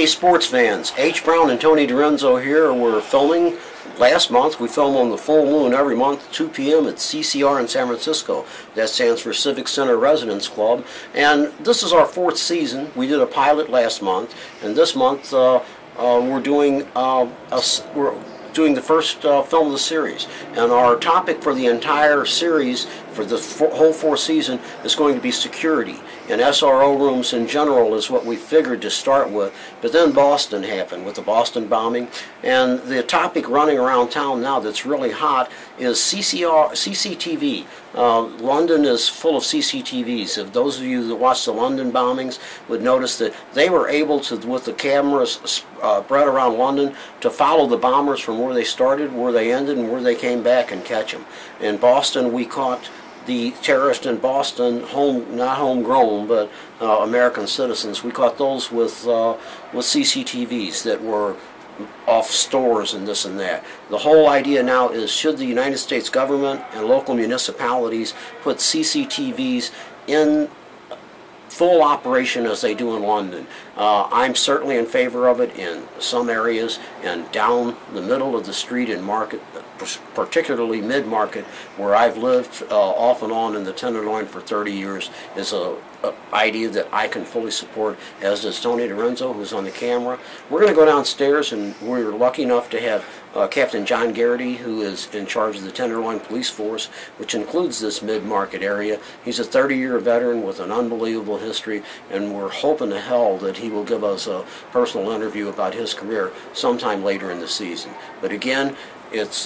sports fans, H. Brown and Tony Renzo here. We're filming. Last month, we film on the full moon every month, 2 p.m. at CCR in San Francisco. That stands for Civic Center Residence Club. And this is our 4th season. We did a pilot last month, and this month we're doing the first film of the series. And our topic for the entire series, for the whole 4th season, is going to be security. And SRO rooms in general is what we figured to start with. But then Boston happened with the Boston bombing. And the topic running around town now that's really hot is CCTV. London is full of CCTVs. If those of you that watched the London bombings would notice that they were able to, with the cameras spread around London, to follow the bombers from where they started, where they ended, and where they came back and catch them. In Boston, we caught the terrorists in Boston, not homegrown, but American citizens. We caught those with CCTVs that were off stores and this and that. The whole idea now is, should the United States government and local municipalities put CCTVs in full operation as they do in London? I'm certainly in favor of it in some areas, and down the middle of the street in Market, particularly mid-market, where I've lived off and on in the Tenderloin for 30 years, is a idea that I can fully support, as does Tony Renzo, who's on the camera. We're going to go downstairs, and we're lucky enough to have Captain John Garrity, who is in charge of the Tenderloin Police Force, which includes this mid-market area. He's a 30-year veteran with an unbelievable history, and we're hoping to hell that he will give us a personal interview about his career sometime later in the season. But again,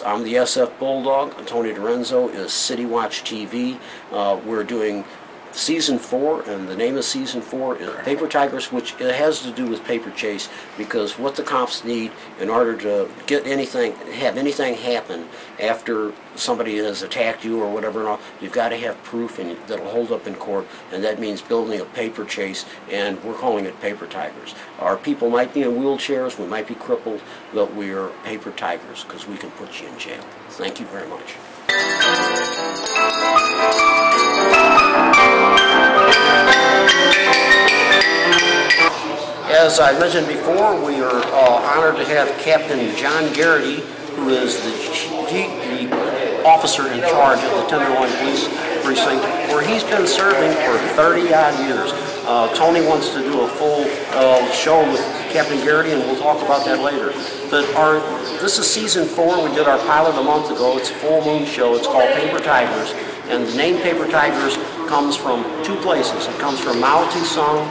I'm the SF BullDog, and Tony Renzo is City Watch TV. We're doing Season 4, and the name of Season 4 is Paper Tigers, which it has to do with paper chase, because what the cops need in order to have anything happen after somebody has attacked you or whatever, and all, you've got to have proof and that'll hold up in court, and that means building a paper chase, and we're calling it Paper Tigers. Our people might be in wheelchairs, we might be crippled, but we are Paper Tigers because we can put you in jail. Thank you very much. As I mentioned before, we are honored to have Captain John Garrity, who is the officer in charge of the Tenderloin Police Precinct, where he's been serving for 30-odd years. Tony wants to do a full show with Captain Garrity, and we'll talk about that later. But this is Season 4. We did our pilot a month ago. It's a full moon show. It's called Paper Tigers, and the name Paper Tigers comes from 2 places. It comes from Mao Tse-tung,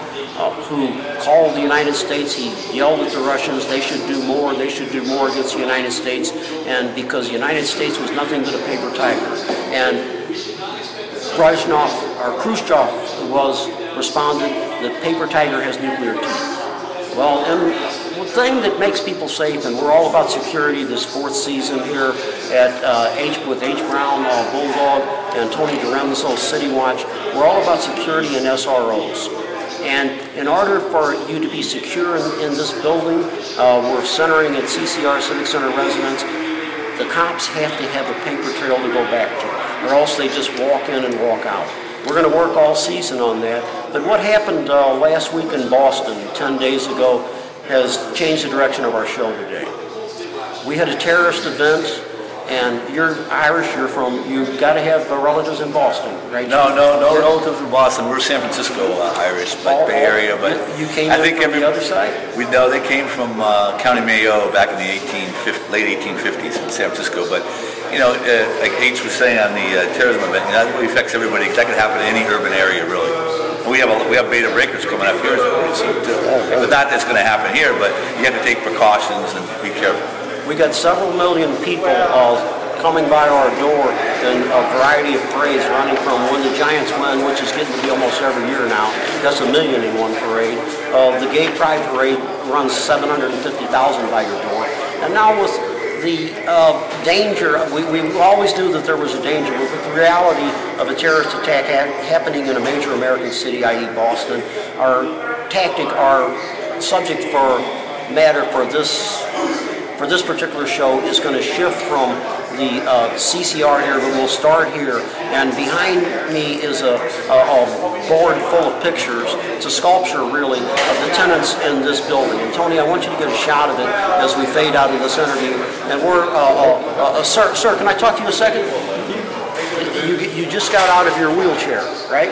who called the United States. He yelled at the Russians, they should do more against the United States, and because the United States was nothing but a paper tiger. And Khrushchev responded, the paper tiger has nuclear teeth. Well, and the thing that makes people safe, and we're all about security this 4th season here at with H. Brown, BullDog, and Tony Renzo, City Watch, we're all about security and SROs. And in order for you to be secure in this building, we're centering at CCR, Civic Center Residence. The cops have to have a paper trail to go back to, or else they just walk in and walk out. We're going to work all season on that. But what happened last week in Boston, 10 days ago, has changed the direction of our show today. We had a terrorist event, and you're Irish, you've got to have relatives in Boston, right? No relatives in Boston. We're San Francisco Irish, but Bay Area. But you came from the other side? They came from County Mayo back in the late 1850s in San Francisco. But you know, like H was saying on the terrorism event, that really affects everybody, because that can happen in any urban area, really. We have beta breakers coming up here, but that's going to happen here. But you have to take precautions and be careful. We got several million people coming by our door in a variety of parades, running from when the Giants win, which is getting to be almost every year now. That's 1 million in one parade. The Gay Pride Parade runs 750,000 by your door. And now with the danger, we always knew that there was a danger, but with the reality of a terrorist attack happening in a major American city, i.e. Boston, our subject for matter for this particular show is going to shift from the CCR here, but we'll start here. And behind me is a board full of pictures. It's a sculpture, really, of the tenants in this building. And Tony, I want you to get a shot of it as we fade out of this interview. And we're, sir, can I talk to you a second? You just got out of your wheelchair, right?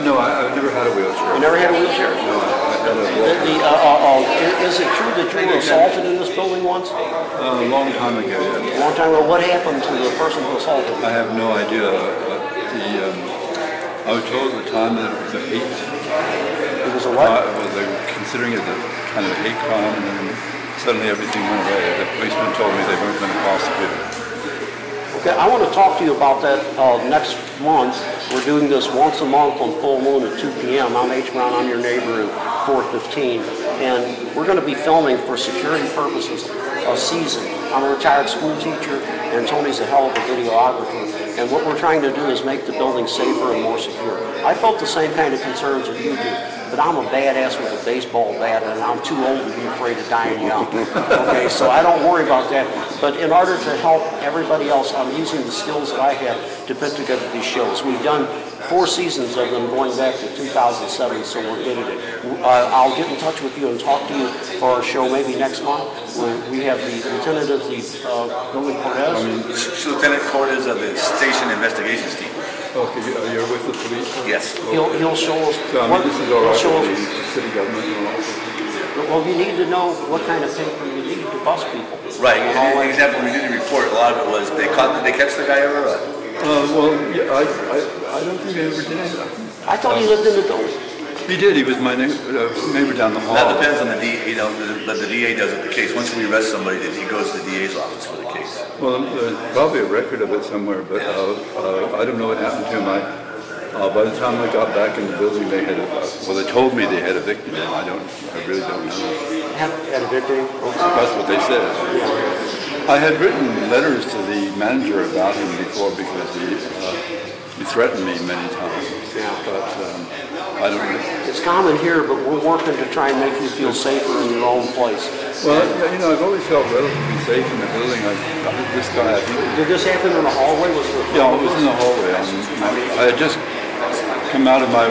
No, I've never had a wheelchair. You never had a wheelchair? No, I had a walker. Is it true that you were assaulted in this building once? A long time ago, yeah. A long time ago. What happened to the person who assaulted you? I have no idea. I was told at the time that it was a hate. It was a what? They were considering it a kind of a hate crime, and then suddenly everything went away. The policeman told me they weren't going to prosecute it. Okay, I want to talk to you about that next month. We're doing this once a month on full moon at 2 p.m. I'm H. Brown, I'm your neighbor in 415. And we're going to be filming for security purposes a season. I'm a retired school teacher, and Tony's a hell of a videographer. And what we're trying to do is make the building safer and more secure. I felt the same kind of concerns that you do. But I'm a badass with a baseball bat, and I'm too old to be afraid of dying young. Okay, so I don't worry about that. But in order to help everybody else, I'm using the skills that I have to put together these shows. We've done 4 seasons of them going back to 2007, so we're good at it. I'll get in touch with you and talk to you for our show maybe next month. We have the lieutenant of the building Cortez. Lieutenant Cortez of the station investigations team. Okay, you're with the police? Yes. He'll show us. So, I mean, this is all right for the city government and all. Well, you need to know what kind of paper you need to bust people. Right. For example, we did a report. A lot of it was did they catch the guy ever? Well, yeah, I don't think they ever did. I thought he lived in the building. He did. He was my neighbor down the hall. That depends on the DA. The DA does it. The case. Once we arrest somebody, he goes to the DA's office for the case. Well, there's probably a record of it somewhere, but I don't know what happened to him. By the time I got back in the building, they told me they had evicted him. I really don't know. Had evicted him? That's what they said. I had written letters to the manager about him before because he threatened me many times. Yeah. But I don't know. It's common here, but we're working to try and make you feel safer in your own place. Well, I've always felt relatively safe in the building. This guy, did this happen in the hallway? Yeah, it was in the hallway. I had just come out of my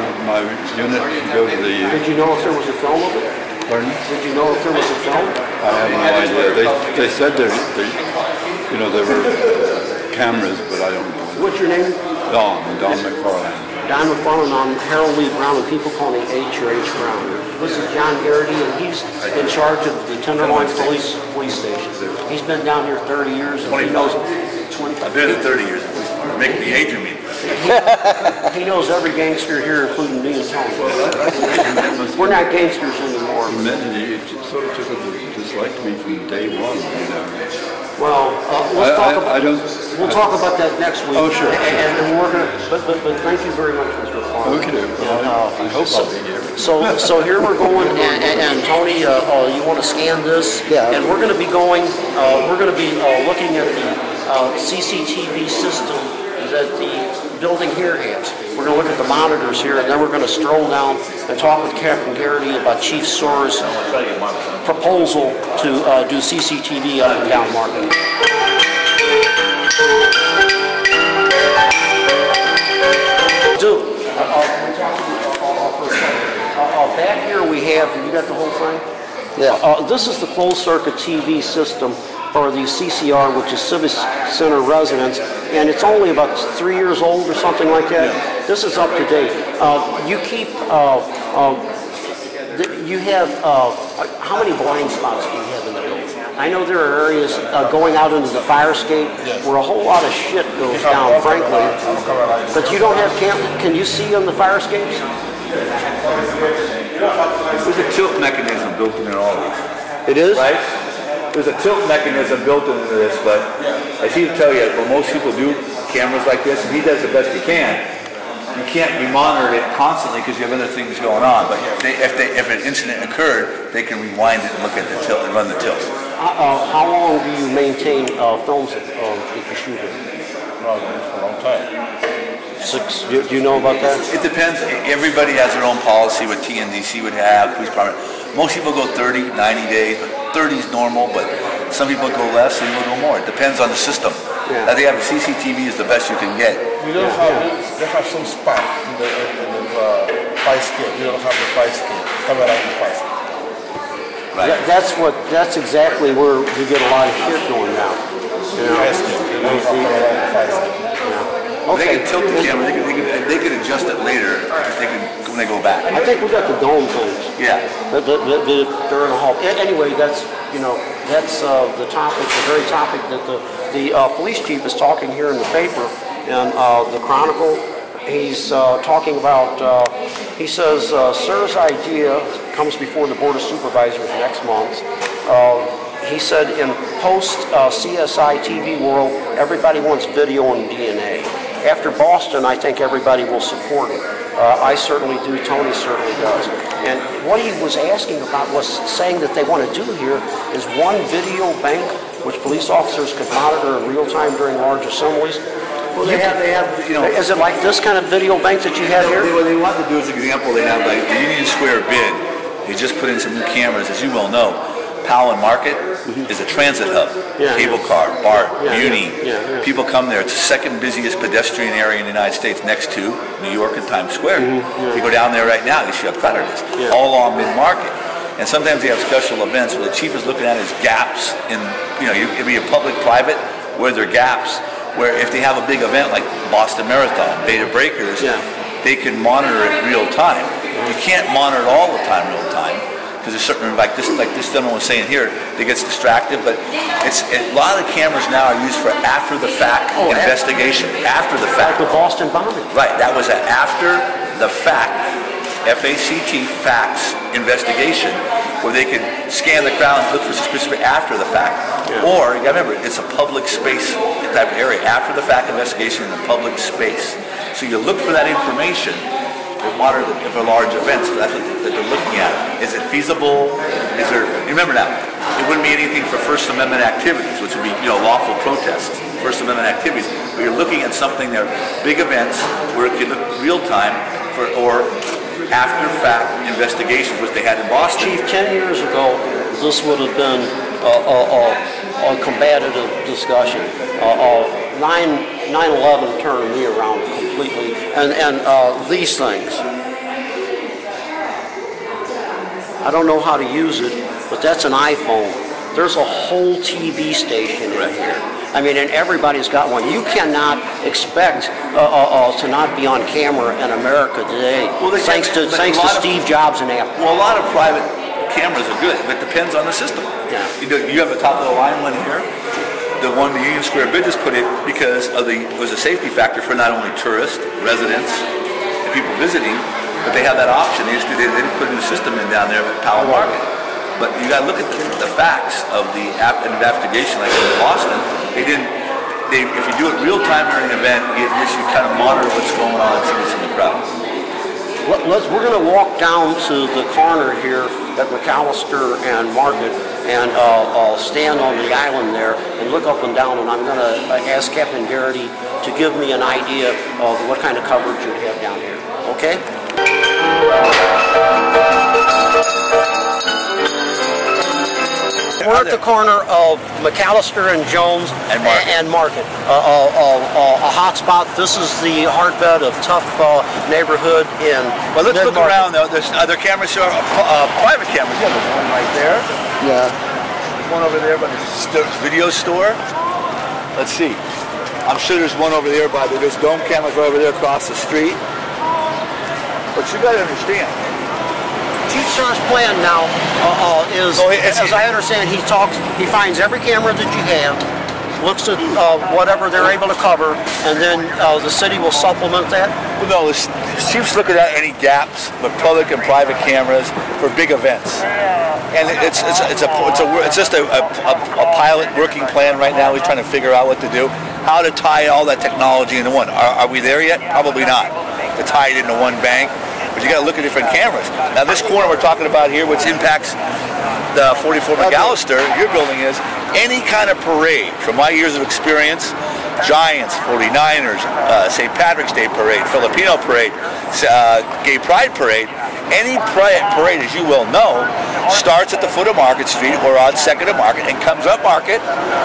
unit to go to the... Did you know if there was a film of it? Pardon? Did you know if there was a film? I have no idea. They said there were cameras, but I don't know. What's your name? Don McFarland. Don McFarland. I'm Harold Lee Brown, and people call me H or H Brown. This is John Garrity, and he's in charge of the Tenderloin police station. He's been down here 30 years, and he knows 25. I've been here 30 years. Making the age of me. He knows every gangster here, including me and Tony. We're not gangsters anymore. He sort of took a dislike to me from day one. Well, we'll talk about that next week. Oh, sure. And we're gonna. But thank you very much, Mr. Farmer. Okay. I hope I'll be here. So here we're going, and Tony, you want to scan this? Yeah. And we're going to be going. We're going to be looking at the CCTV system that the building here has. We're going to look at the monitors here, and then we're going to stroll down and talk with Captain Garrity about Chief Soar's proposal to do CCTV up and down Market. Back here we have, you got the whole thing? Yeah. This is the closed circuit TV system for the CCR, which is Civic Center residents, and it's only about 3 years old or something like that. Yeah. This is up to date. You keep, you have, how many blind spots do you have in the building? I know there are areas going out into the fire escape where a whole lot of shit goes down, frankly. But you don't have, can you see on the fire escapes? There's a tilt mechanism built in all of these. It is? Right? There's a tilt mechanism built into this, but I see to tell you, when most people do cameras like this, and he does the best he can, you can't be monitoring it constantly because you have other things going on. But if an incident occurred, they can rewind it and look at the tilt and run the tilt. How long do you maintain films that you shoot in? Probably for a long time. 6, do you know about that? It depends. Everybody has their own policy, what TNDC would have, police department. Most people go 30, 90 days, but 30 is normal, but some people go less, some people go more. It depends on the system. Yeah. They have CCTV is the best you can get. We don't have some spot in the fire escape. We don't have the fire escape. Camera in the fire escape. Right. That's exactly where we get a lot of shit going down. You know? Fire escape. They don't have camera in the fire escape. They can tilt the camera. They can adjust it later. When they go back. I think we got the dome things. Yeah. They're in a hall. Anyway, that's the topic, the very topic that the police chief is talking here in the paper and the Chronicle. He's talking about. He says, "Sir's idea comes before the Board of Supervisors next month." He said, "In post CSI TV world, everybody wants video and DNA. After Boston, I think everybody will support it. I certainly do. Tony certainly does." And what he was asking about was saying that they want to do here is one video bank, which police officers could monitor in real time during large assemblies. Well, they have, Is it like this kind of video bank that you have here? What they want to do as an example, they have like the Union Square bid. They just put in some new cameras, as you well know. Powell and Market is a transit hub. Cable car, BART, Muni. People come there. It's the second busiest pedestrian area in the United States, next to New York and Times Square. You go down there right now, you see how crowded it is. All along mid-market. And sometimes they have special events where the chief is looking at is gaps in, it'd be a public-private, where there are gaps, where if they have a big event like Boston Marathon, Beta Breakers, they can monitor it real time. You can't monitor it all the time real time. Because there's certain, like this gentleman was saying here, it gets distracted, but a lot of the cameras now are used for after the fact investigation. After the fact. Like the Boston bombing. Right, that was an after the fact, FACT, facts investigation, where they could scan the crowd and look for suspicious after the fact. Or, you gotta remember, it's a public space type of area. After the fact investigation in a public space. So you look for that information. Monitor for large events. That's what they're looking at. Is it feasible? Is there? You remember now, it wouldn't be anything for First Amendment activities, which would be lawful protests, First Amendment activities. But you're looking at something there, big events where it could look real time or after fact investigations, which they had in Boston. Chief, 10 years ago, this would have been a combative discussion. 9/11 turned me around completely, and these things. I don't know how to use it, but that's an iPhone. There's a whole TV station in here. I mean, and everybody's got one. You cannot expect to not be on camera in America today, thanks to Steve Jobs and Apple. Well, a lot of private cameras are good, but it depends on the system. You have a top of the line one here. The one the Union Square bid just put in because it was a safety factor for not only tourists, residents, and people visiting, but they have that option. They didn't put a new system in down there at Powell Market. But you got to look at the facts of the investigation, like in Boston. If you do it real time during an event, you kind of monitor what's going on and see what's in the crowd. We're going to walk down to the corner here at McAllister and Market, and I'll stand on the island there and look up and down, and I'm going to ask Captain Garrity to give me an idea of what kind of coverage you have down here. Okay? We're at the corner of McAllister and Jones and Market. A hot spot. This is the heartbed of tough neighborhood in. Well, let's look around though. There's other cameras here, private cameras. Yeah, there's one right there. Yeah. There's one over there by the video store. Let's see. I'm sure there's one over there by there's dome cameras right over there across the street. But you got to understand. Chief Sir's plan now is, as I understand, he finds every camera that you have, looks at whatever they're able to cover, and then the city will supplement that? Well, no, the Chief's looking at any gaps with public and private cameras for big events. And it's just a pilot working plan right now. He's trying to figure out what to do, how to tie all that technology into one. Are we there yet? Probably not, to tie it into one bank. But you got to look at different cameras. Now this corner we're talking about here, which impacts the 44 McAllister, your building is, any kind of parade, from my years of experience, Giants, 49ers, St. Patrick's Day Parade, Filipino Parade, Gay Pride Parade, any parade, as you well know, starts at the foot of Market Street or on 2nd of Market and comes up Market,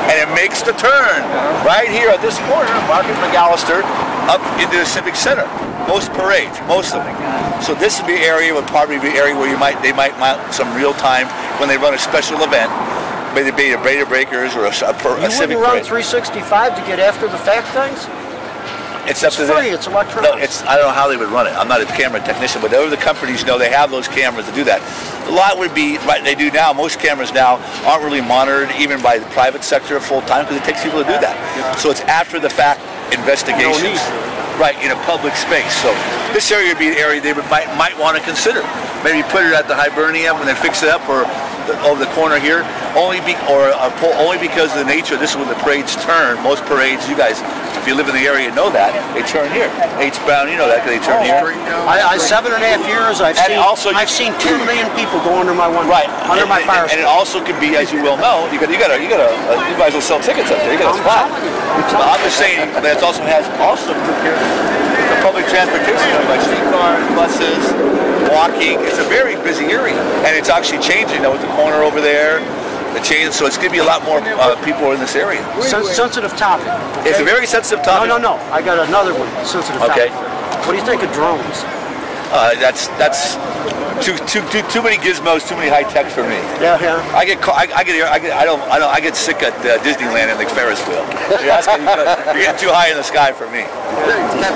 and it makes the turn right here at this corner, Market McAllister, up into the Civic Center. Most parades, most of them. So this would be an area, would probably be an area where they might mount some real time when they run a special event, maybe a Beta Breakers or a Civic You wouldn't run 365 to get after the fact things? It's up to them. Free, it's electronic. No, I don't know how they would run it. I'm not a camera technician, but the companies know they have those cameras to do that. A lot would be, right, they do now, most cameras now aren't really monitored even by the private sector full time because it takes people to do that. So it's after the fact investigations. Right, in a public space. So this area would be an area they might want to consider. Maybe put it at the Hibernium and then fix it up, or over the corner here, only because of the nature. This is when the parades turn. Most parades, you guys, if you live in the area, know that they turn here. H-bound, you know that because they turn here. I 7.5 years. I've seen 2 million people go under my window. Right, under my fire. And it also could be, as you well know, you might as well sell tickets up there. You got a spot. But I'm just saying that it also has the public transportation, like streetcars, buses, walking. It's a very busy area, and it's actually changing now with the corner over there. The change, so it's going to be a lot more people in this area. Sensitive topic. Okay? It's a very sensitive topic. No. I got another one. Sensitive topic. What do you think of drones? That's too many gizmos, too many high tech for me. Yeah. I get sick at Disneyland and the Ferris wheel. You're getting too high in the sky for me.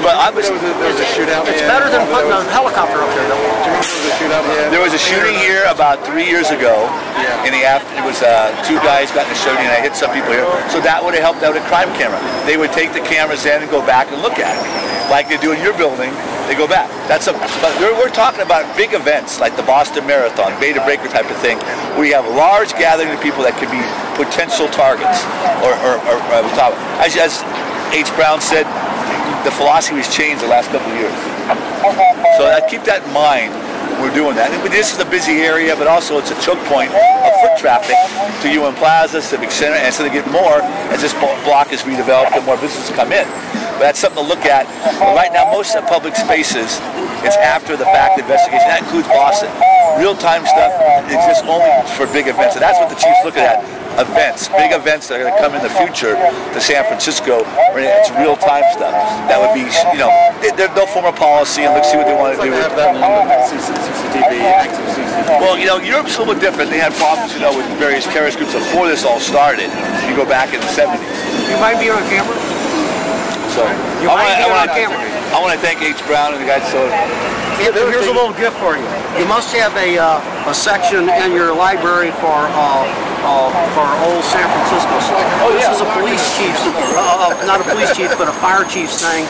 But there was a shootout. It's better than putting a helicopter up there, though. There was a shooting here about 3 years ago. In the afternoon, it was 2 guys got in a shooting, and I hit some people here. So that would have helped out a crime camera. They would take the cameras in and go back and look at it, like they do in your building. They go back. But we're talking about big events like the Boston Marathon, Beta Breaker type of thing, where you have a large gathering of people that could be potential targets. As H. Brown said, the philosophy has changed the last couple of years. So keep that in mind. We're doing that. This is a busy area, but also it's a choke point of foot traffic to UN Plaza, Civic Center, and so they get more as this block is redeveloped and more businesses come in. But that's something to look at. But right now, most of the public spaces, it's after the fact investigation. That includes Boston. Real-time stuff exists only for big events, and that's what the chief's looking at. Events, big events that are going to come in the future to San Francisco, where it's real-time stuff. That would be, they'll form a policy and look, see what they want to do. CCTV, active CCTV. Well, Europe's a little bit different. They had problems, with various terrorist groups before this all started. You go back in the 70s. You might be on camera. So I want to thank H. Brown and the guys. Here's a little gift for you. You must have a section in your library for old San Francisco. This is a police chief's, not a police chief, but a fire chief's thing.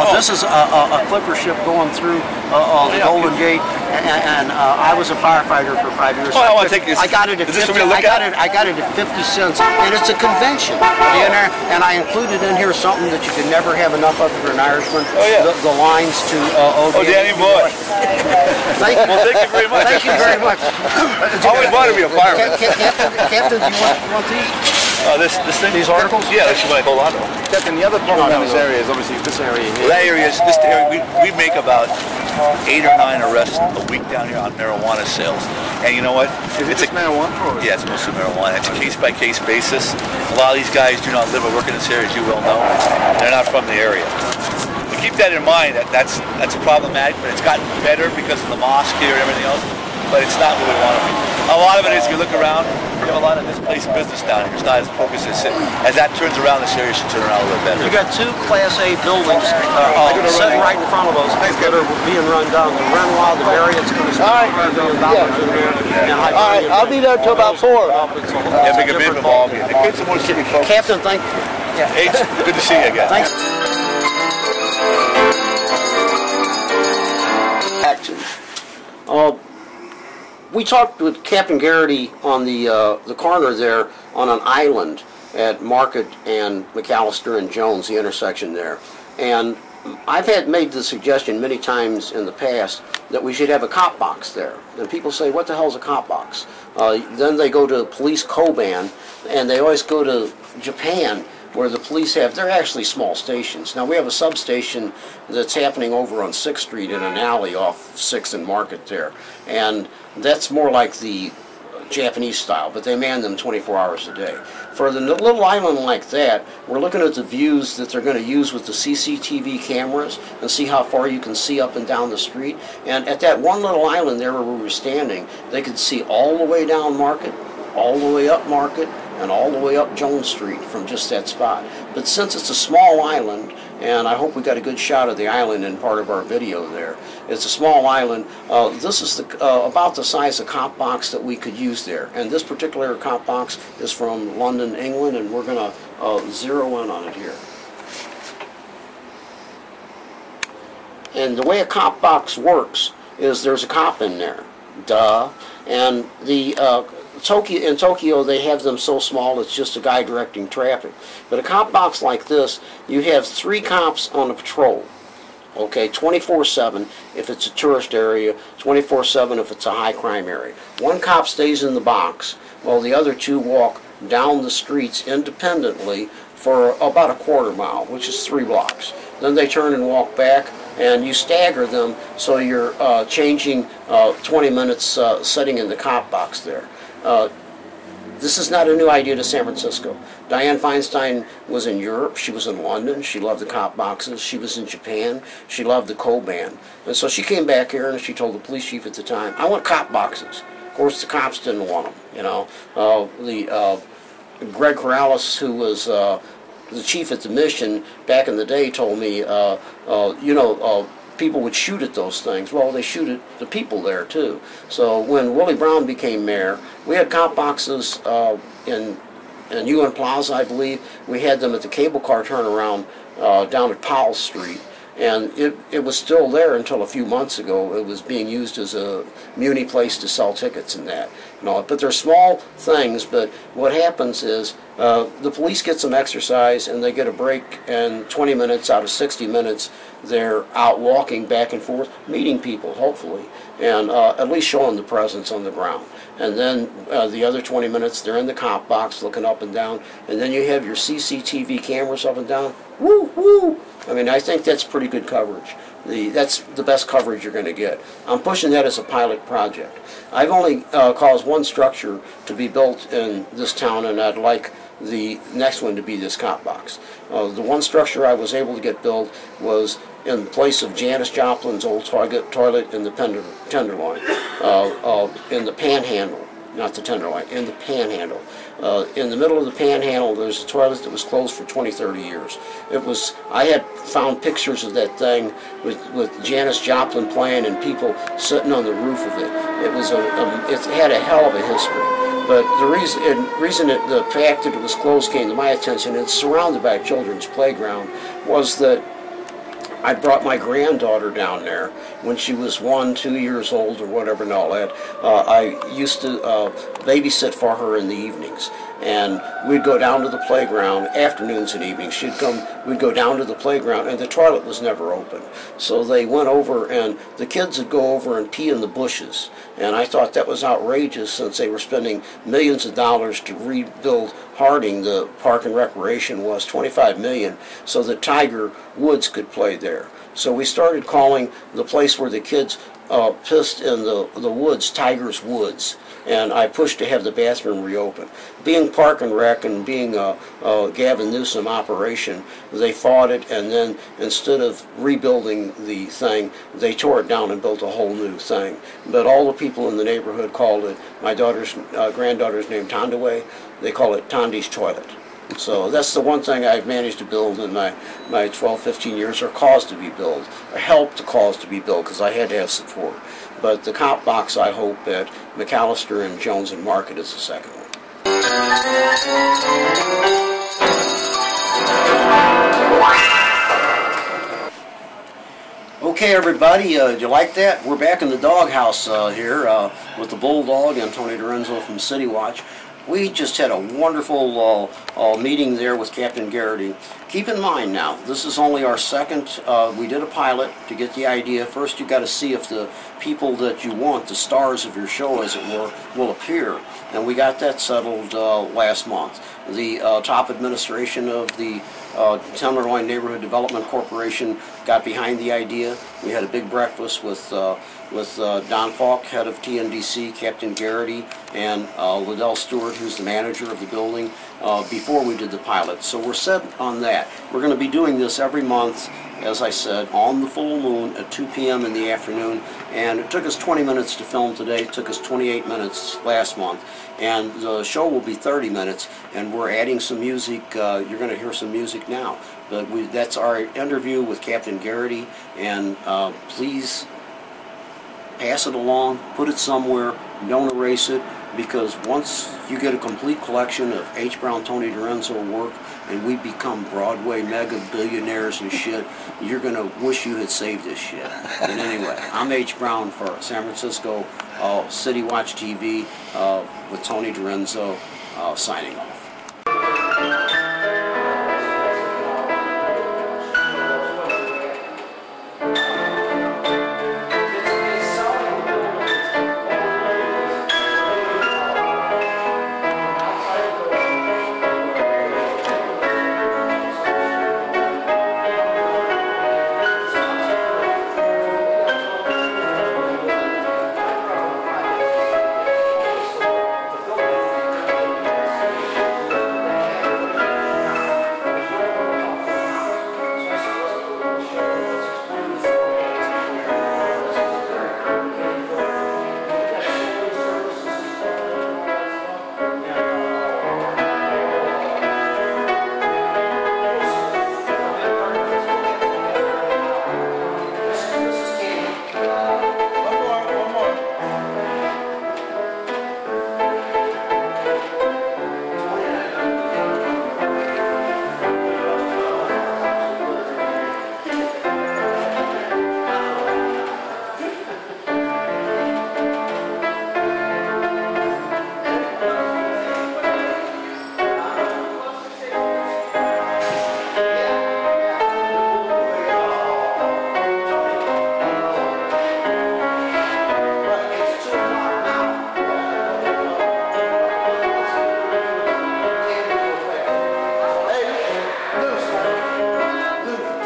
This is a clipper ship going through the Golden Gate, and I was a firefighter for 5 years. Oh, I want to take this. I got it at 50. I got it at 50 cents, and it's a convention. And I included in here something that you could never have enough of for an Irishman. Oh yeah. The lines to Danny Boy. Thank you very much. Thank you very much. I always wanted to be a fireman. Captain, do you want these? This thing? These articles? Yeah, that's what I hold on to. Captain, the other problem in this area is obviously this area here. Well, that area is this area. We make about 8 or 9 arrests a week down here on marijuana sales. And you know what? It's marijuana? Yeah, it's mostly marijuana. It's a case-by-case basis. A lot of these guys do not live or work in this area, as you well know. They're not from the area. But keep that in mind. That's problematic, but it's gotten better because of the mosque here and everything else. But it's not what we want to be. A lot of it is, if you look around, we have a lot of displaced business down here. It's not as focused as that turns around, this area should turn around a little better. You got 2 Class A buildings sitting right in front of us that are being run down. The Renoir, the Marriott's going to spend $100 million in there. All right, I'll be there till about 4. Yeah, make a bid involved. The kids are more city folks. Captain, thank you. H, good to see you again. Thanks. Action. We talked with Captain Garrity on the corner there on an island at Market and McAllister and Jones, the intersection there. And I've made the suggestion many times in the past that we should have a cop box there. And people say, what the hell's a cop box? Then they go to Police Koban, and they always go to Japan, where the police they're actually small stations. Now we have a substation that's happening over on 6th Street in an alley off 6th and Market there. And That's more like the Japanese style, but they man them 24 hours a day. For the little island like that, we're looking at the views that they're going to use with the CCTV cameras and see how far you can see up and down the street. And at that one little island there where we were standing, they could see all the way down Market, all the way up Market, and all the way up Jones Street from just that spot. But since it's a small island, and I hope we got a good shot of the island in part of our video there. It's a small island. This is about the size of cop box that we could use there. And this particular cop box is from London, England, and we're going to zero in on it here. And the way a cop box works is there's a cop in there. Duh. And the in Tokyo, they have them so small it's just a guy directing traffic. But a cop box like this, you have 3 cops on a patrol. Okay, 24/7 if it's a tourist area, 24/7 if it's a high crime area. One cop stays in the box while the other 2 walk down the streets independently for about a quarter mile, which is 3 blocks. Then they turn and walk back, and you stagger them so you're changing 20 minutes sitting in the cop box there. This is not a new idea to San Francisco. Dianne Feinstein was in Europe, she was in London, she loved the cop boxes, she was in Japan, she loved the Koban. And so she came back here and she told the police chief at the time, I want cop boxes. Of course the cops didn't want them, you know. Greg Corrales, who was the chief at the mission back in the day, told me, people would shoot at those things. Well, they shoot at the people there too. So when Willie Brown became mayor, we had cop boxes in UN Plaza, I believe. We had them at the cable car turnaround down at Powell Street. And it was still there until a few months ago. It was being used as a muni place to sell tickets and that. But they're small things, but what happens is the police get some exercise and they get a break, and 20 minutes out of 60 minutes they're out walking back and forth, meeting people, hopefully, and at least showing the presence on the ground. And then the other 20 minutes they're in the cop box looking up and down, and then you have your CCTV cameras up and down. Woo, woo! I mean, I think that's pretty good coverage. That's the best coverage you're going to get. I'm pushing that as a pilot project. I've only caused one structure to be built in this town, and I'd like the next one to be this cop box. The one structure I was able to get built was in place of Janis Joplin's old toilet in the Tenderloin, in the Panhandle, not the Tenderloin, in the Panhandle. In the middle of the Panhandle, there's a toilet that was closed for 20, 30 years. I had found pictures of that thing with Janis Joplin playing and people sitting on the roof of it. It had a hell of a history. But the fact that it was closed came to my attention. It's surrounded by a children's playground. Was that I brought my granddaughter down there when she was 1, 2 years old or whatever and all that. I used to babysit for her in the evenings. And we'd go down to the playground, afternoons and evenings. We'd go down to the playground, and the toilet was never open. So they went over, and the kids would go over and pee in the bushes. And I thought that was outrageous, since they were spending millions of dollars to rebuild Harding. The Park and Recreation was $25 million, so that Tiger Woods could play there. So we started calling the place where the kids pissed in the woods Tiger's Woods. And I pushed to have the bathroom reopened. Being Park and Rec and being a Gavin Newsom operation, they fought it, and then instead of rebuilding the thing, they tore it down and built a whole new thing. But all the people in the neighborhood called it, my granddaughter's named Tondaway, they call it Tondi's Toilet. So that's the one thing I've managed to build in my 12, 15 years, or caused to be built, or helped to cause to be built, because I had to have support. But the cop box, I hope, at McAllister and Jones and Market is the second one. Okay, everybody, did you like that? We're back in the doghouse here with the BullDog and Tony Renzo from City Watch. We just had a wonderful meeting there with Captain Garrity. Keep in mind now, this is only our second. We did a pilot to get the idea. First, you got to see if the people that you want, the stars of your show, as it were, will appear. And we got that settled last month. The top administration of the Tenderloin Neighborhood Development Corporation got behind the idea. We had a big breakfast with Don Falk, head of TNDC, Captain Garrity, and Liddell Stewart, who's the manager of the building, before we did the pilot. So we're set on that. We're going to be doing this every month, as I said, on the full moon at 2 p.m. in the afternoon. And it took us 20 minutes to film today. It took us 28 minutes last month. And the show will be 30 minutes, and we're adding some music. You're going to hear some music now. But that's our interview with Captain Garrity, and please pass it along, put it somewhere, don't erase it, because once you get a complete collection of H. Brown, Tony DiRenzo work, and we become Broadway mega billionaires and shit, you're going to wish you had saved this shit. And anyway, I'm H. Brown for San Francisco City Watch TV with Tony DiRenzo signing off.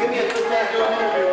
Give me a good man doing an interview.